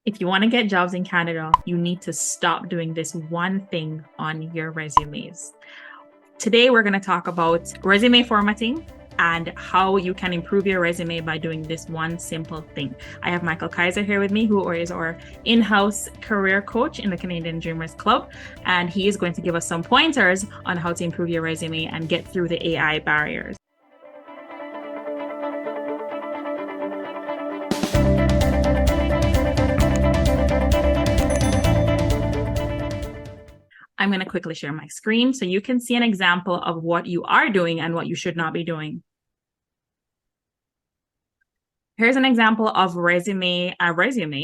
If you want to get jobs in Canada, you need to stop doing this one thing on your resumes. Today, we're going to talk about resume formatting and how you can improve your resume by doing this one simple thing. I have Michael Kaiser here with me, who is our in-house career coach in the Canadian Dreamers Club, and he is going to give us some pointers on how to improve your resume and get through the AI barriers. I'm going to quickly share my screen so you can see an example of what you are doing and what you should not be doing. Here's an example of a resume,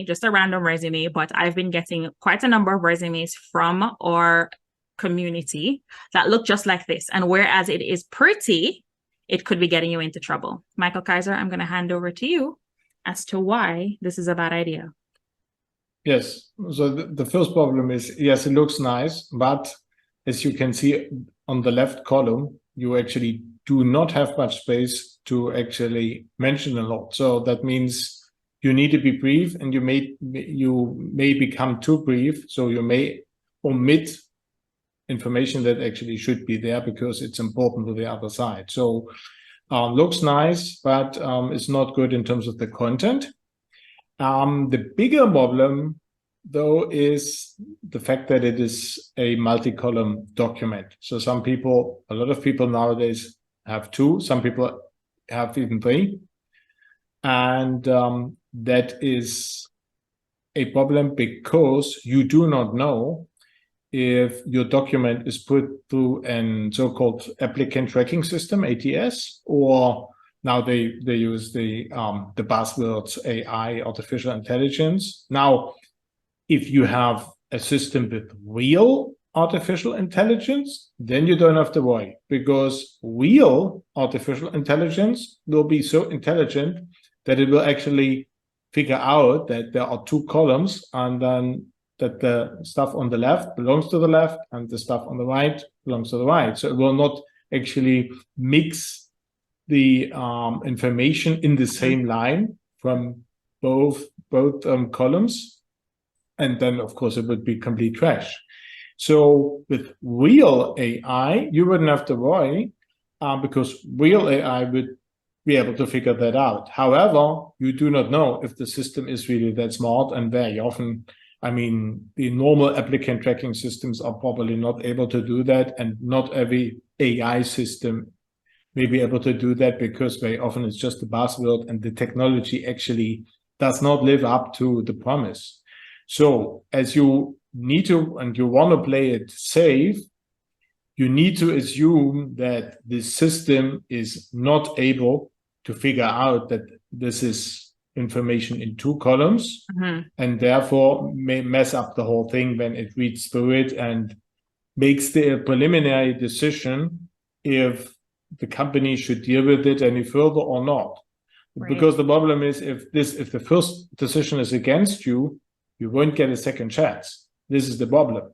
just a random resume, but I've been getting quite a number of resumes from our community that look just like this. And whereas it is pretty, it could be getting you into trouble. Michael Kaiser, I'm going to hand over to you as to why this is a bad idea. Yes. So the first problem is, yes, it looks nice, but as you can see on the left column, you actually do not have much space to actually mention a lot. So that means you need to be brief, and you may become too brief. So you may omit information that actually should be there because it's important to the other side. So looks nice, but it's not good in terms of the content. The bigger problem, though, is the fact that it is a multi-column document. So a lot of people nowadays have two, some people have even three. And that is a problem because you do not know if your document is put through a so-called applicant tracking system, ATS, or now they use the buzzwords AI, artificial intelligence. Now, if you have a system with real artificial intelligence, then you don't have to worry, because real artificial intelligence will be so intelligent that it will actually figure out that there are two columns, and then that the stuff on the left belongs to the left and the stuff on the right belongs to the right. So it will not actually mix the information in the same line from both columns, and then of course it would be complete trash. So with real AI, you wouldn't have to worry because real AI would be able to figure that out. However, you do not know if the system is really that smart, and very often, I mean, the normal applicant tracking systems are probably not able to do that, and not every AI system may be able to do that, because very often it's just a buzzword and the technology actually does not live up to the promise. So as you need to, and you want to play it safe, you need to assume that the system is not able to figure out that this is information in two columns, and therefore may mess up the whole thing when it reads through it and makes the preliminary decision if the company should deal with it any further or not. Right. Because the problem is, if the first decision is against you, you won't get a second chance. This is the problem.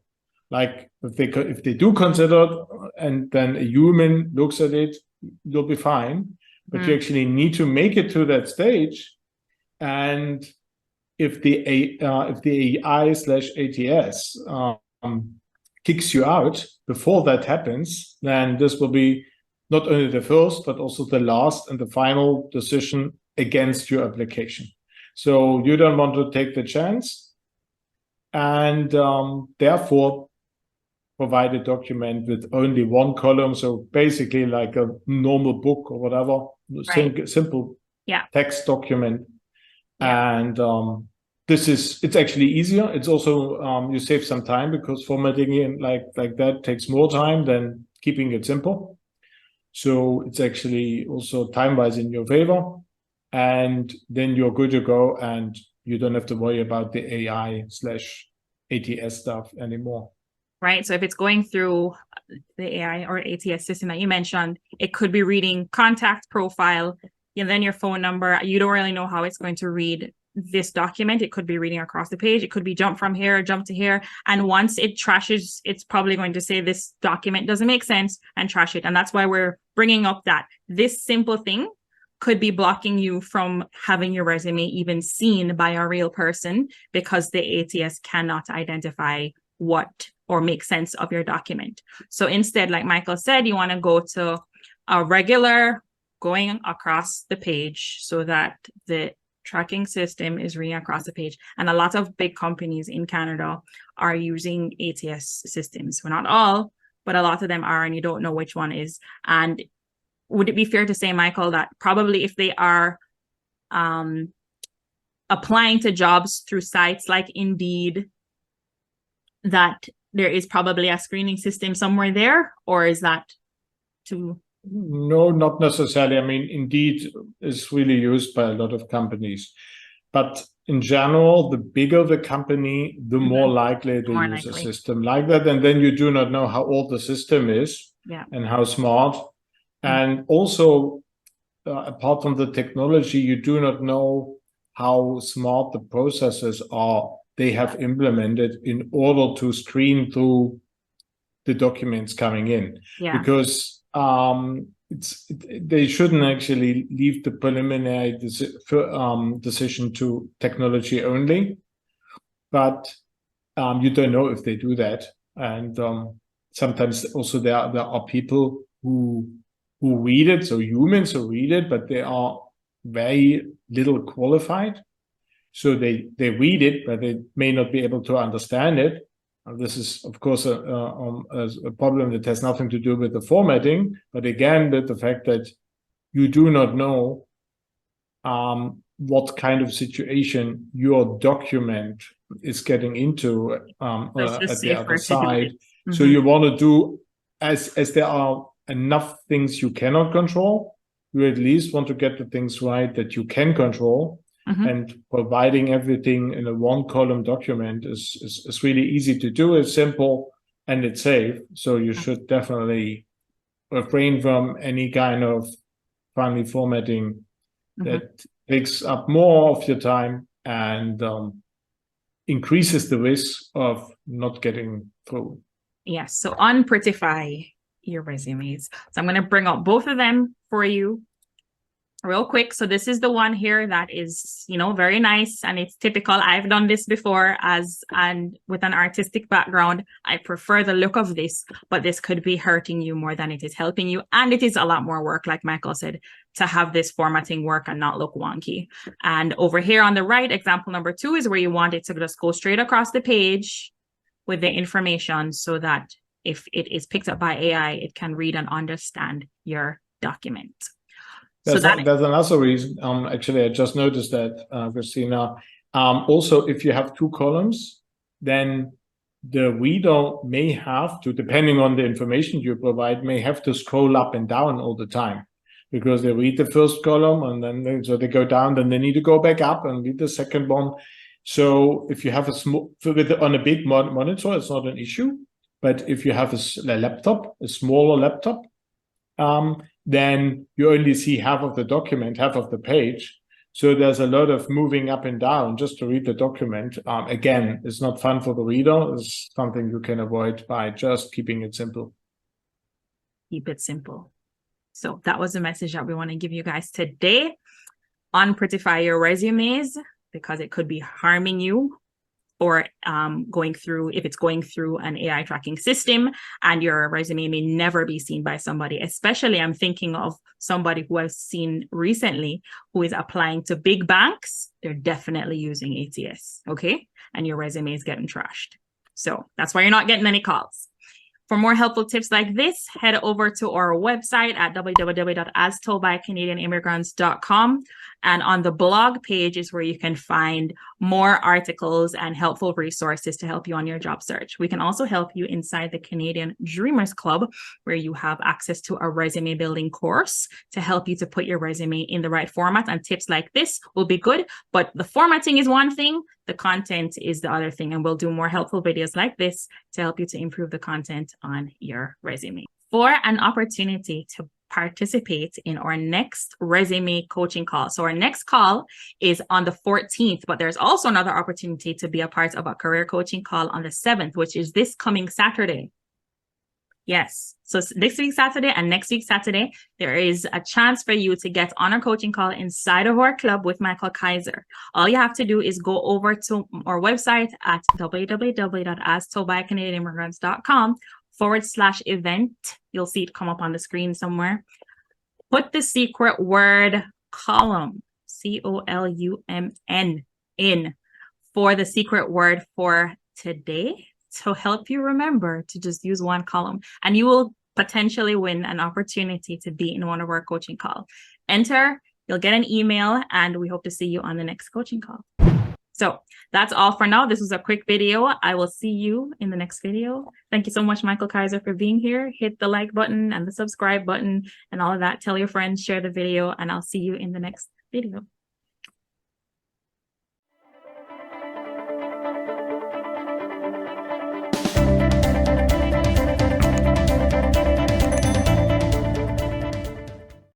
Like if they do consider it, and then a human looks at it, you'll be fine. But you actually need to make it to that stage. And if the AI/ATS kicks you out before that happens, then this will be not only the first, but also the last and the final decision against your application. So you don't want to take the chance, and therefore provide a document with only one column. So basically like a normal book or whatever, right. Simple text document. Yeah. And it's actually easier. It's also, you save some time, because formatting it like that takes more time than keeping it simple. So it's actually also time-wise in your favor, and then you're good to go, and you don't have to worry about the AI/ATS stuff anymore. Right. So if it's going through the AI or ATS system that you mentioned, it could be reading contact profile, and then your phone number. You don't really know how it's going to read this document. It could be reading across the page. It could be jump from here, jump to here. And once it trashes, it's probably going to say this document doesn't make sense and trash it. And that's why we're bringing up that this simple thing could be blocking you from having your resume even seen by a real person because the ATS cannot identify what or make sense of your document. So instead, like Michael said, you want to go to a regular going across the page so that the tracking system is reading across the page. And a lot of big companies in Canada are using ATS systems. Well, not all, but a lot of them are, and you don't know which one is. And would it be fair to say, Michael, that probably if they are applying to jobs through sites like Indeed, that there is probably a screening system somewhere there, or is that too? No, not necessarily. I mean, Indeed is really used by a lot of companies, but in general, the bigger the company, the more likely they use a system like that. And then you do not know how old the system is and how smart. And also, apart from the technology, you do not know how smart the processes are they have implemented in order to screen through the documents coming in. Because they shouldn't actually leave the preliminary decision to technology only, but you don't know if they do that. And sometimes also there are people who read it, so humans who read it, but they are very little qualified. So they read it, but they may not be able to understand it. This is, of course, a problem that has nothing to do with the formatting, but again, with the fact that you do not know what kind of situation your document is getting into at the other side. So you want to do, as there are enough things you cannot control, you at least want to get the things right that you can control. And providing everything in a one-column document is really easy to do. It's simple and it's safe. So you should definitely refrain from any kind of primary formatting that takes up more of your time and increases the risk of not getting through. Yes. So unprettify your resumes. So I'm going to bring up both of them for you real quick. So this is the one here that is, very nice, and it's typical. I've done this before and with an artistic background, I prefer the look of this, but this could be hurting you more than it is helping you. And it is a lot more work, like Michael said, to have this formatting work and not look wonky. And over here on the right, example number 2 is where you want it to just go straight across the page with the information so that if it is picked up by AI, it can read and understand your document. There's another reason. Actually, I just noticed that, Christina. Also, if you have 2 columns, then the reader may have to, depending on the information you provide, may have to scroll up and down all the time, because they read the first column and then they go down, then they need to go back up and read the second one. So if you have on a big monitor, it's not an issue. But if you have a smaller laptop, then you only see half of the document, half of the page. So there's a lot of moving up and down just to read the document. Again, it's not fun for the reader. It's something you can avoid by just keeping it simple. Keep it simple. So that was the message that we want to give you guys today. Unprettify your resumes, because it could be harming you, or if it's going through an AI tracking system, and your resume may never be seen by somebody. Especially, I'm thinking of somebody who I've seen recently who is applying to big banks. They're definitely using ATS, okay? And your resume is getting trashed. So that's why you're not getting any calls. For more helpful tips like this, head over to our website at www.astoldbycanadianimmigrants.com. And on the blog page is where you can find more articles and helpful resources to help you on your job search. We can also help you inside the Canadian Dreamers Club, where you have access to a resume building course to help you to put your resume in the right format. And tips like this will be good, but the formatting is one thing, the content is the other thing. And we'll do more helpful videos like this to help you to improve the content on your resume. For an opportunity to participate in our next resume coaching call. So our next call is on the 14th, but there's also another opportunity to be a part of a career coaching call on the 7th, which is this coming Saturday. Yes. So this week, Saturday and next week, Saturday, there is a chance for you to get on a coaching call inside of our club with Michael Kaiser. All you have to do is go over to our website at www.astoldbycanadianimmigrants.com/event. You'll see it come up on the screen somewhere. Put the secret word column, COLUMN, in for the secret word for today, to help you remember to just use one column, and you will potentially win an opportunity to be in one of our coaching calls. Enter, you'll get an email, and we hope to see you on the next coaching call. So that's all for now. This was a quick video. I will see you in the next video. Thank you so much, Michael Kaiser, for being here. Hit the like button and the subscribe button and all of that. Tell your friends, share the video, and I'll see you in the next video.